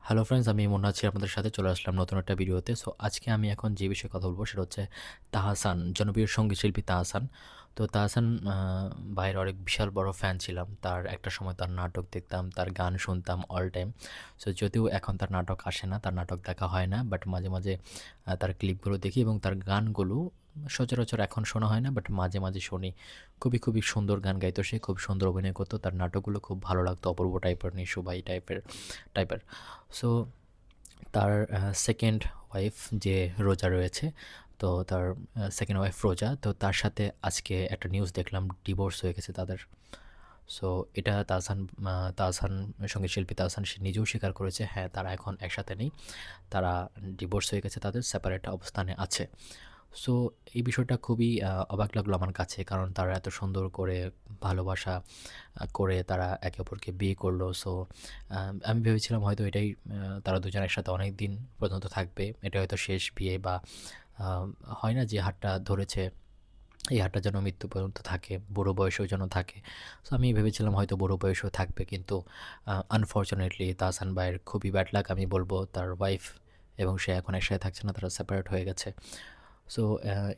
Hello friends, আমি মুন্না আছি আপনাদের সাথে চলে আসলাম নতুন একটা ভিডিওতে। সো আজকে আমি এখন যে বিষয়ে কথা বলবো সেটা হচ্ছে তাহসান, জনপ্রিয় সঙ্গীত শিল্পী তাহসান। তো তাহসান ভাইয়ের অনেক বিশাল বড় ফ্যান ছিলাম। তার একটা সময় তার নাটক দেখতাম, তার গান শুনতাম অল টাইম। সো যদিও এখন তার নাটক আসে না, তার নাটক দেখা হয় না, বাট মাঝে মাঝে তার ক্লিপগুলো দেখি এবং তার গানগুলো সচরাচর এখন শোনা হয় না, বাট মাঝে মাঝে শুনি। খুবই সুন্দর গান গাইতো সে, খুব সুন্দর অভিনয় করতো, তার নাটকগুলো খুব ভালো লাগতো, অপূর্ব টাইপের, নিশু ভাই টাইপের। সো তার সেকেন্ড ওয়াইফ যে রোজা রয়েছে, তো তার সেকেন্ড ওয়াইফ রোজা, তো তার সাথে আজকে একটা নিউজ দেখলাম, ডিভোর্স হয়ে গেছে তাদের। সো এটা তাহসান সঙ্গীত শিল্পী তাহসান সে নিজেও স্বীকার করেছে, হ্যাঁ তারা এখন একসাথে নেই, তারা ডিভোর্স হয়ে গেছে, তাদের সেপারেট অবস্থানে আছে। সো এই বিষয়টা খুবই অবাক লাগলো আমার কাছে, কারণ তারা এত সুন্দর করে ভালোবাসা করে তারা একে অপরকে বিয়ে করলো। সো আমি ভেবেছিলাম হয়তো এটাই, তারা দুজন একসাথে অনেক দিন পর্যন্ত থাকবে, এটা হয়তো শেষ বিয়ে, বা হয় না যে হাতটা ধরেছে এই হাতটা যেন মৃত্যু পর্যন্ত থাকে, বুড়ো বয়সেও যেন থাকে। সো আমি ভেবেছিলাম হয়তো বুড়ো বয়সেও থাকবে, কিন্তু আনফর্চুনেটলি তাহসান ভাইয়ের খুবই ব্যাড লাক আমি বলবো, তার ওয়াইফ এবং সে এখন একসাথে থাকছে না, তারা সেপারেট হয়ে গেছে। সো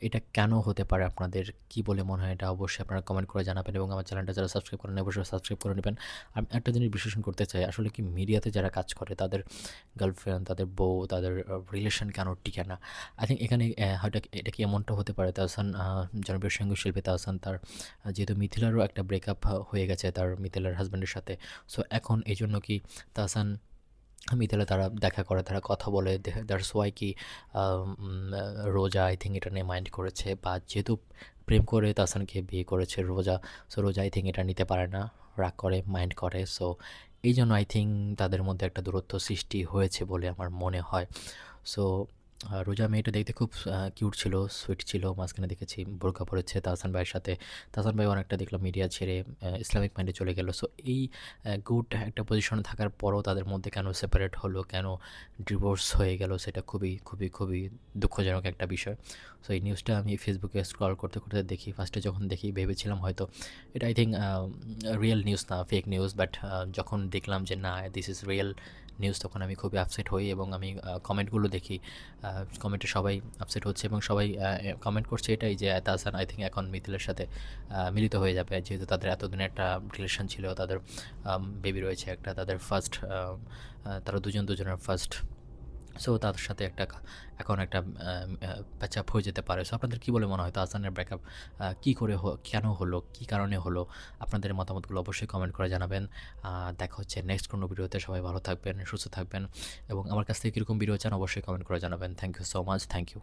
এটা কেন হতে পারে, আপনাদের কি বলে মনে হয়, এটা অবশ্যই আপনারা কমেন্ট করে জানাবেন, এবং আমার চ্যানেলটা যারা সাবস্ক্রাইব করেন অবশ্যই সাবস্ক্রাইব করে নেবেন। আমি একটা জিনিস বিশ্লেষণ করতে চাই, আসলে কি মিডিয়াতে যারা কাজ করে তাদের গার্লফ্রেন্ড, তাদের বউ, তাদের রিলেশন কেন টিকে না? আই থিঙ্ক এখানে হয়তো এটা কি এমনটা হতে পারে, তাহসান জনপ্রিয় সঙ্গীত শিল্পী তাহসান, তার যেহেতু মিথিলারও একটা ব্রেকআপ হয়ে গেছে তার মিথিলার হাজব্যান্ডের সাথে। সো এখন এই জন্য কি তাহসান মিতালে তারা দেখা করে, তারা কথা বলে, দ্যাটস ওয়াই কি রোজা আই থিঙ্ক এটা নিয়ে মাইন্ড করেছে, বা যেহেতু প্রেম করে তাহসানকে বিয়ে করেছে রোজা, সো রোজা আই থিঙ্ক এটা নিতে পারে না, রাগ করে, মাইন্ড করে। সো এই জন্য আই থিঙ্ক তাদের মধ্যে একটা দূরত্ব সৃষ্টি হয়েছে বলে আমার মনে হয়। সো রোজা মেয়েটা দেখতে খুব কিউট ছিল, সুইট ছিল, মাঝখানে দেখেছি বোরকা পরেছে তাহসান ভাইয়ের সাথে। তাহসান ভাই অনেকটা দেখলাম মিডিয়া ছেড়ে ইসলামিক মাইন্ডে চলে গেল। সো এই গুড একটা পজিশনে থাকার পরও তাদের মধ্যে কেন সেপারেট হলো, কেন ডিভোর্স হয়ে গেল, সেটা খুবই দুঃখজনক একটা বিষয়। সো এই নিউজটা আমি ফেসবুকে স্ক্রল করতে করতে দেখি, ফার্স্টে যখন দেখি ভেবেছিলাম হয়তো এটা আই থিঙ্ক রিয়েল নিউজ না, ফেক নিউজ, বাট যখন দেখলাম যে না দিস ইজ রিয়েল নিউজ, তখন আমি খুবই আপসেট হই, এবং আমি কমেন্টগুলো দেখি, কমেন্টে সবাই আপসেট হচ্ছে এবং সবাই কমেন্ট করছে এটাই যে তাহসান আই থিঙ্ক এখন মিথিলের সাথে মিলিত হয়ে যাবে, যেহেতু তাদের এতদিনের একটা রিলেশন ছিল, তাদের বেবি রয়েছে একটা, তাদের ফার্স্ট, তারা দুজনের ফার্স্ট। সো তাদের সাথে এখন একটা প্যাচ আপ হয়ে যেতে পারে। সো আপনাদের কী বলে মনে হয় তাহসানের ব্রেকআপ কী করে কেন হলো, কী কারণে হলো? আপনাদের মতামতগুলো অবশ্যই কমেন্ট করে জানাবেন। দেখা হচ্ছে নেক্সট কোনো ভিডিওতে। সবাই ভালো থাকবেন, সুস্থ থাকবেন, এবং আমার কাছ থেকে কীরকম ভিডিও চান অবশ্যই কমেন্ট করে জানাবেন। Thank you so much, thank you.